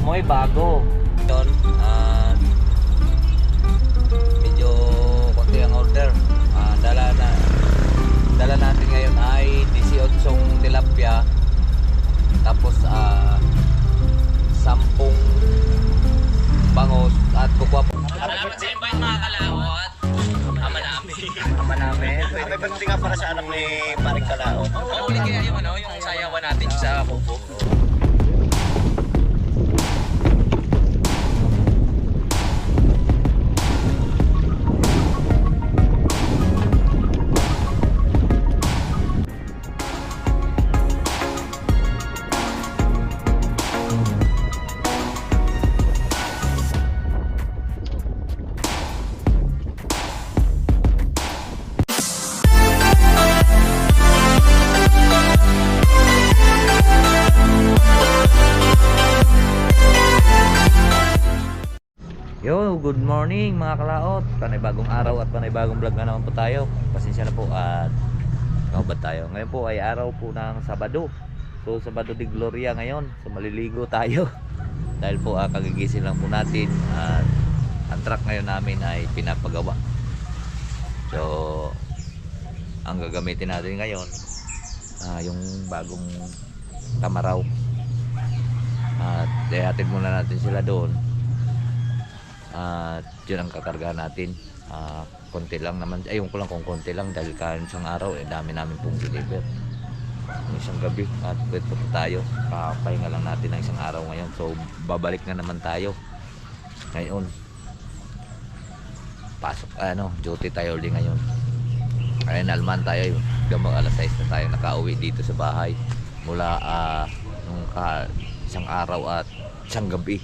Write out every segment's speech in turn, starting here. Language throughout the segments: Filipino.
amoy bago. Yun, medyo konti ang order. Dala natin ngayon ay 18 tilapia. Tapos 10 bangos at kukuha po. Salamat sa invite mga kalawat. Ama namin. Ama namin. May birthday nga para sa anak ni Paring Kalao. Oo, ulit kaya yung yung sayawan natin sa Kubo. Yo, good morning mga kalaot. Panibagong araw at panibagong vlog na naman po tayo. Pasensya na po at kaubad tayo. Ngayon po ay araw po ng Sabado. So Sabado de Gloria ngayon. So maliligo tayo. Dahil po kagigising lang po natin. At ang truck ngayon namin ay pinapagawa. So ang gagamitin natin ngayon yung bagong Tamaraw. At ihatid muna natin sila doon. At yun ang kakargahan natin. Konti lang naman, ayun ko lang kung konti lang dahil kahit isang araw dami namin pong deliver isang gabi. At pwede po tayo, pahinga lang natin ng isang araw ngayon. So babalik na naman tayo ngayon. Pasok, duty tayo ulit ngayon. Ayun, alman tayo, gamang alas 6 na tayo nakauwi dito sa bahay mula nung isang araw at isang gabi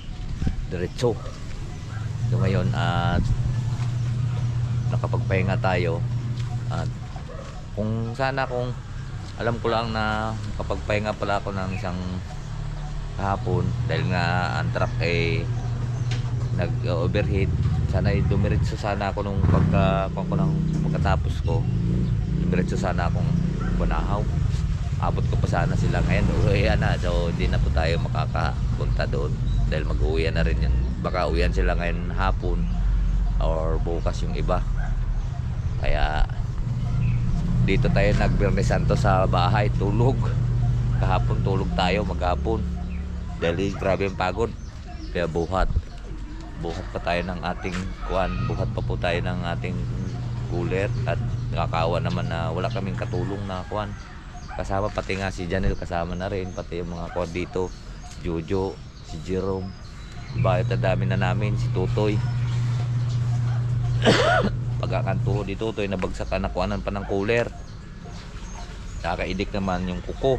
diretso. So ngayon at nakapagpahinga tayo. At kung alam ko lang na kapagpahinga pala ako ng isang kahapon dahil nga ang truck nag-overheat. Sana dumiretso sana ako nung pagkatapos ko. Dumiretso sana akong Bunahaw. Abot ko pa sana sila ngayon. Uwian na. So hindi na po tayo makakapunta doon dahil mag-uwian na rin yan. Baka uwian sila ngayon hapon or bukas yung iba. Kaya dito tayo nag-Biyernes Santo sa bahay, tulog. Kahapon tulog tayo maghapon dahil grabe ang pagod. Kaya buhat pa tayo ng ating buhat pa po tayo ng ating cooler. At nakakaawa naman na wala kaming katulong na kasama, pati nga si Janel kasama na rin, pati yung mga dito, si Jojo, si Jerome. Bakit dami na namin, si Tutoy. Pagkakantuho ni Tutoy, nabagsakan na kuhanan pa ng cooler. Nakakaidik naman yung kuko.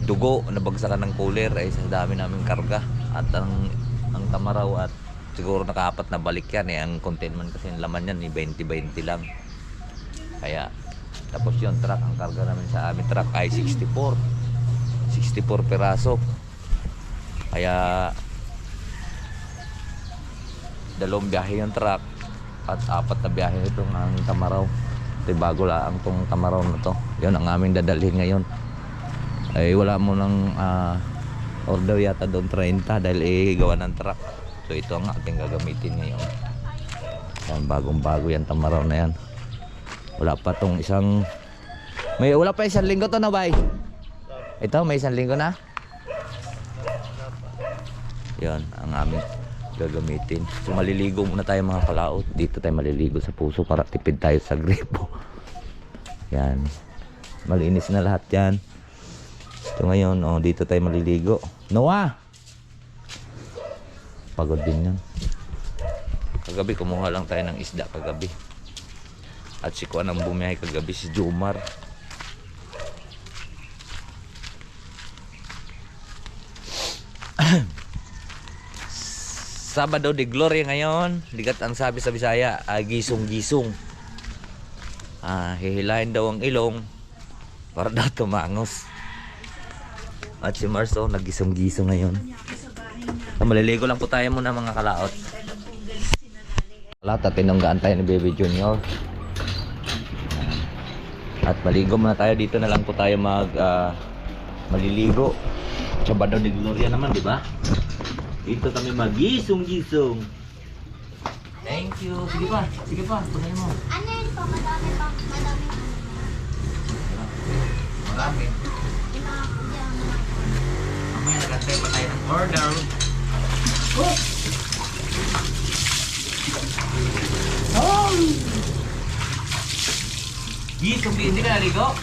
Dugo, nabagsakan ng cooler. Ay sa dami namin karga. At ang Tamaraw at siguro nakaapat na balik yan. Ang containment kasi yung laman yan 20-20 lang. Kaya tapos yung truck, ang karga namin sa amin truck ay 64 peraso. Kaya 2 biyahe yung truck at 4 na biyahe itong ang Tamaraw. Ito bago lang itong Tamaraw na to. Yun ang aming dadalhin ngayon. Ay wala mo ng order yata doon 30 dahil gawa ng truck. So ito ang ating gagamitin ngayon. Yan, bagong bago yan Tamaraw na yan. Wala pa tong wala pa isang linggo to na bay. Ito may isang linggo na. Yan ang aming gagamitin. So maliligo muna tayo mga kalaot. Dito tayo maliligo sa puso para tipid tayo sa gripo. Yan. Malinis na lahat yan. So ngayon, dito tayo maliligo. Noah! Pagod din yan. Kagabi kumuha lang tayo ng isda kagabi. At si Kuan ang bumiyahe kagabi, si Jomar. Sabado de Gloria ngayon. Ligat ang sabi sa Bisaya, gisong-gisong. Hihilahin daw ang ilong para daw tumangos. At si Marso naggisong-gisong ngayon. Maliligo lang po tayo muna mga kalaot. At tinunggaan tayo ni Baby Junior. At maligo muna tayo. Dito na lang po tayo maliligo. Sabado de Gloria naman, di ba? Dito kami magisong-gisong. Thank you. Sige pa, punayin mo. Ano yun po? Madami pa. Madami. Marami. Yung mga kudyama. Mamaya nagantay pa tayo ng order. Oh! Oh! Gisong, hindi ka naligo?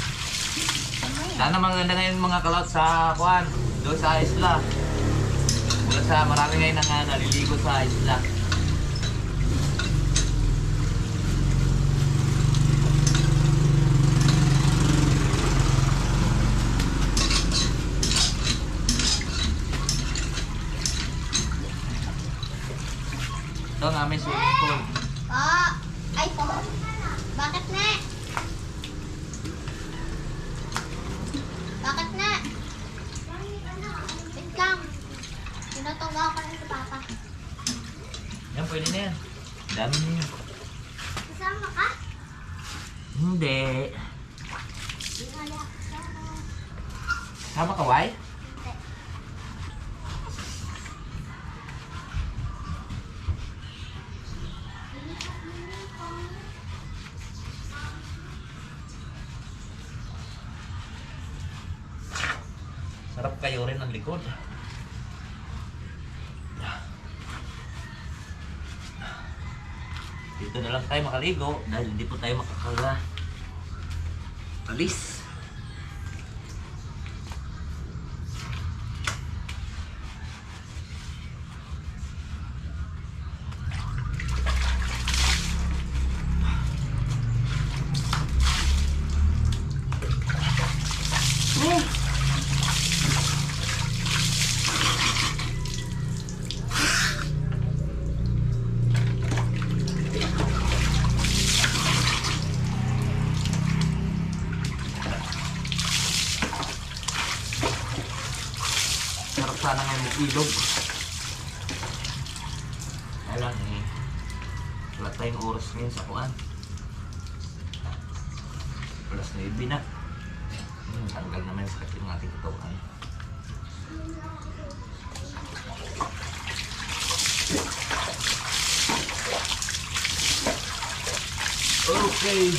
Sana maganda ngayon mga kalot sa kuan, doon sa isla. Mula sa marami ngayon nang naliligo sa isla. Ito ang aming swimming pool. Ay po. Bakit na? Bakit na? Wait lang. Tinatawa ko na si Papa. Yan, pwede na yan. Dami na yan. Kasama ka? Hindi. Wala. Sama ka, Wai? Sarap kayo rin ang likod. Dito na lang tayo makaligo dahil hindi po tayo alis. Sarap sana ngayon mag-ilog. Kaya lang eh, wala tayong oras ngayon sa kuan. Alas 9 na. Tanggal naman yung sakit ng ating katawan. Okay.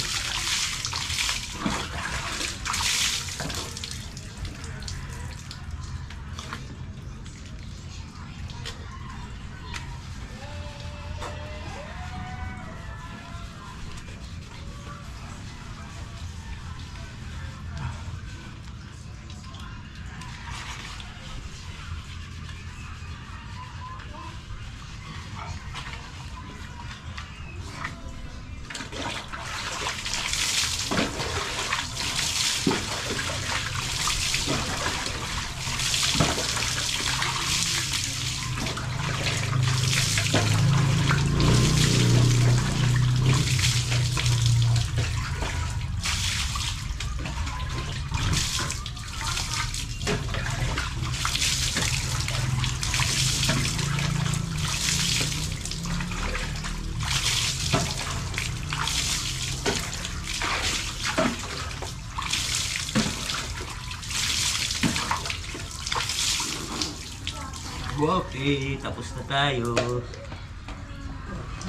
Okay, tapos na tayo.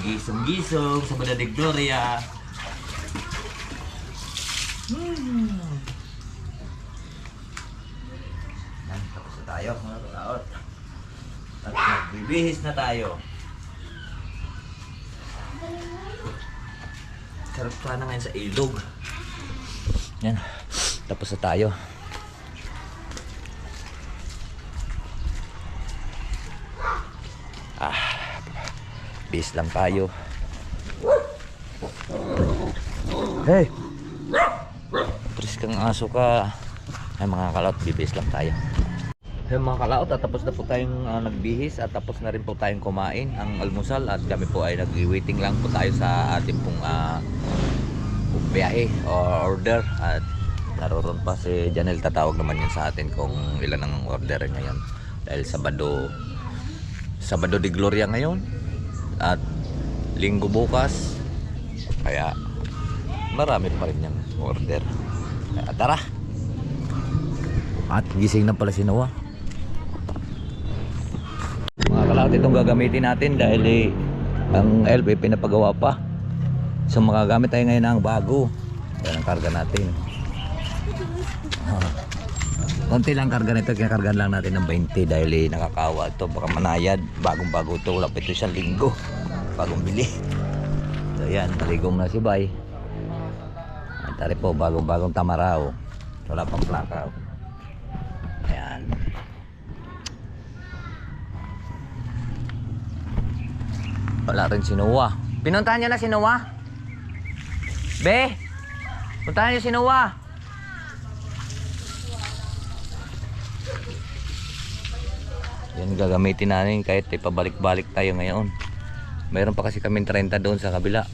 Gisong-gisong sa Bada de Gloria. Yan, tapos na tayo mga kalaot. At magbibihis na tayo. Sarap sana ngayon sa ilog. Yan, tapos na tayo. Bihis lang tayo. Hey! Pris kang aso ka. Ay mga kalaot, bibihis lang tayo. Hey mga kalaot, at tapos na po tayong nagbihis at tapos na rin po tayong kumain ang almusal at kami po ay nag-waiting lang po tayo sa ating pong biyahe o order at naroon pa si Janelle, tatawag naman yun sa atin kung ilan ang order ngayon dahil Sabado de Gloria ngayon at linggo bukas, kaya marami pa rin yung order. Kaya tara, At gising na pala si Noah. Mga kalaot, itong gagamitin natin dahil ang LP pinapagawa pa. So makagamit tayo ngayon ng bago. Yan ang karga natin. Konti lang karga nito, kinakargan lang natin ng 20 dahil nakakawa ito, baka manayad. Bagong bago ito, wala pa ito siyang linggo. Bagong bili. So yan, maligong na si Bay. At tari po, bagong tamaraw. Wala pang plaka. Ayan. Wala rin si Noah. Pinuntahan niya na si Noah? Be! Puntahan niyo si Noah. Yan gagamitin natin kahit ipabalik-balik tayo ngayon. Mayroon pa kasi kaming 30 doon sa kabila.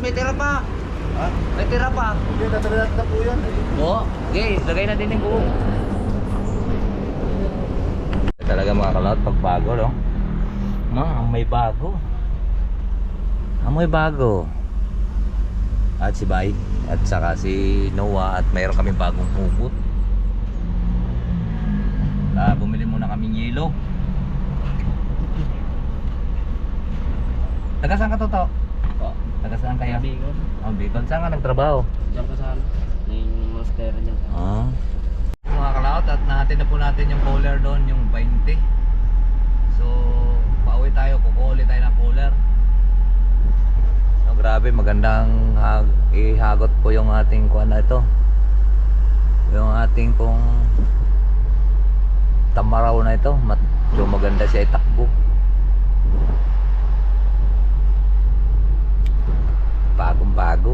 May tira pa. Ha? May tira pa. Hindi, natalalat na po yan. Oo. Okay, lagay na din yung buo. Talaga mga kalaot, pag bago, no? May bago. May bago. At si Bay, at saka si Noah, at mayroon kami bagong hugot. Bumili muna kaming yelo. Taga saan ka to? Taga saan kaya? Bicol. Bicol. Saan ka nagtrabaho? Diyan ka saan? Yung monastera niyan. Mga kalaot, at natin na po natin yung cooler doon, yung 20. So, pauwi tayo, kukuuli tayo ng cooler. So, grabe, magandang ihagot po yung ating kuha na ito. Yung ating pong tamaraw na ito. So, maganda siya itakbo. Bagong bago.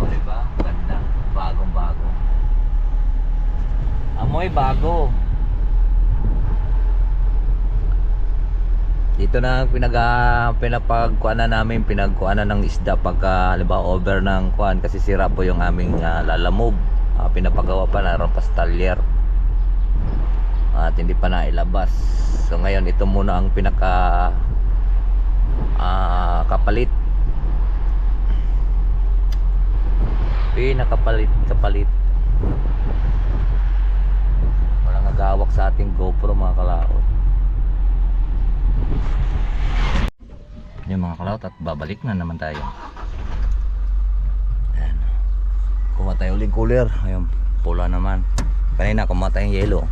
Diba? Ganda. Bagong bago. Amoy bago. Dito na pinapagkuanan namin, pinagkuanan ng isda pagka halimbawa over ng kuan kasi sira po yung aming lalamove. Pinapagawa pa, naroon pa sa talyer at hindi pa nailabas. So ngayon ito muna ang pinaka kapalit. Kapalit. Walang nagawak sa ating GoPro mga kalaot. Yung mga kalaot, at babalik na naman tayo. Ayan. Kuha tayo uling cooler. Ayun, pula naman. Kanina kuha tayong yelo.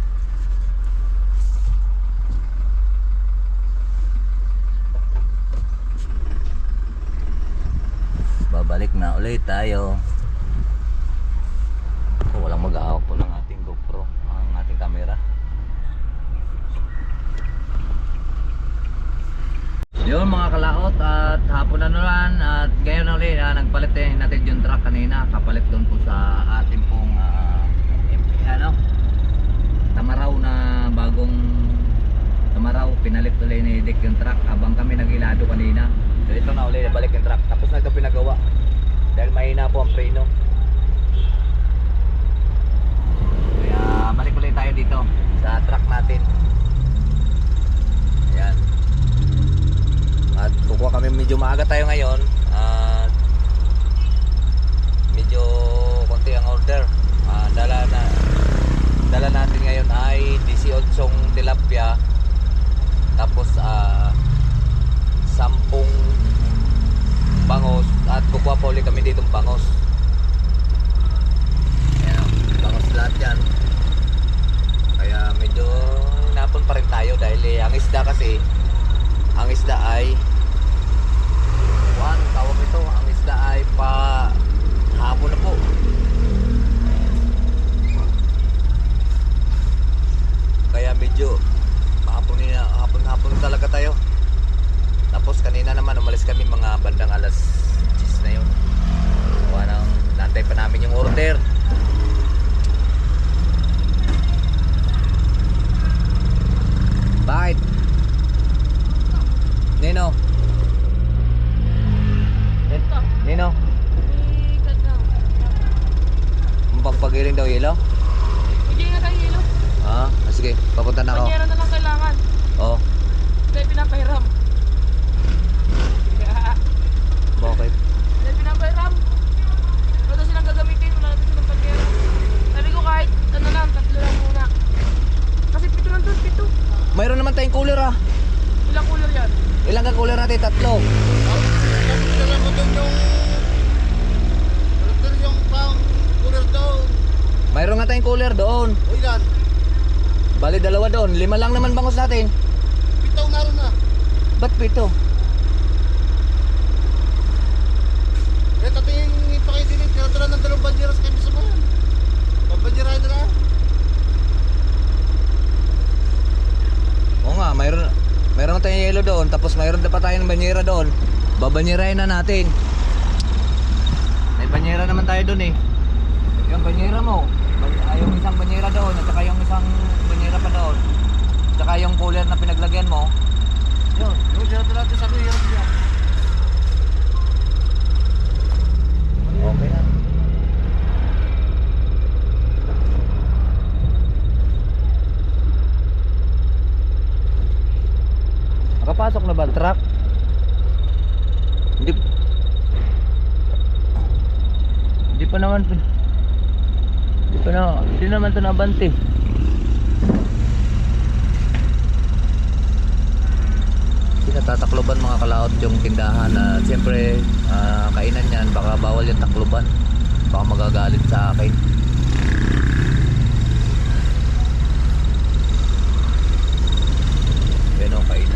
Babalik na ulit tayo. Walang mag-ahawak po ng ating GoPro, ang ating camera. Yun mga kalaot, at hapon na naman, at ngayon ulit nagpalit natin yung truck kanina. Kapalit doon po sa ating pong tamaraw na bagong tamaraw. Pinalit ulit ni Dick yung truck habang kami nagilado kanina. So ito na ulit, balik yung truck. Tapos na ito pinagawa dahil mahina po ang preno. Kaya balik ulit tayo dito sa truck natin. Ayan. At kukuha kami, medyo maaga tayo ngayon. At medyo konti ang order. Dala natin ngayon ay 18 tilapia, kami ditong bangos. Ayan, bangos lahat yan. Kaya medyo napon pa rin tayo dahil ang isda kasi, ang isda ay tawag ito, ang isda ay pa hapon na po. Kaya medyo hapon talaga tayo. Tapos kanina naman umalis kami mga bandang alas 10 na yun. Nantay pa namin yung order. Bakit? Nino? Nino? Magpagiling daw ilaw? Hindi nga tayo hilo. Ah, sige, papunta na ako. Panyera na lang kailangan. Oo. Dahil pinapahiram. Bakit? Dahil pinapahiram. Wala daw silang gagamitin. Wala daw silang panyera. Sabi ko kahit ano lang, 3 lang muna. Kasi 7 lang doon, 7. Mayroon naman tayong cooler ah. Ilang cooler yan? Ilang ka cooler natin? 3. Alam mo doon yung pang cooler doon. Mayroon nga tayong cooler doon. O ilan? Bali 2 doon. 5 lang naman bangos natin. Bitaw na rin na. Ba't 7? Eh tatingin pa kayo din. Tinatala ng 2 banyeras kayo sa mga. Pabanyerahin na lang. Oo nga, mayroon tayong yelo doon. Tapos mayroon pa tayong banyera doon. Babanyerahin na natin. May banyera naman tayo doon eh. Yung banyera mo. Yung isang banyera doon. At saka yung isang banyera pa doon. At saka yung cooler na pinaglagyan mo. Yun. Yung tinatala natin sa hirap niya. Okay na. Nakapasok na ba ang truck? Hindi pa naman hindi naman ito nabante. Natatakloban mga kalaot yung tindahan na siyempre kainan yan, baka bawal yung takloban, baka magagalit sa akin. Yan o, kainan.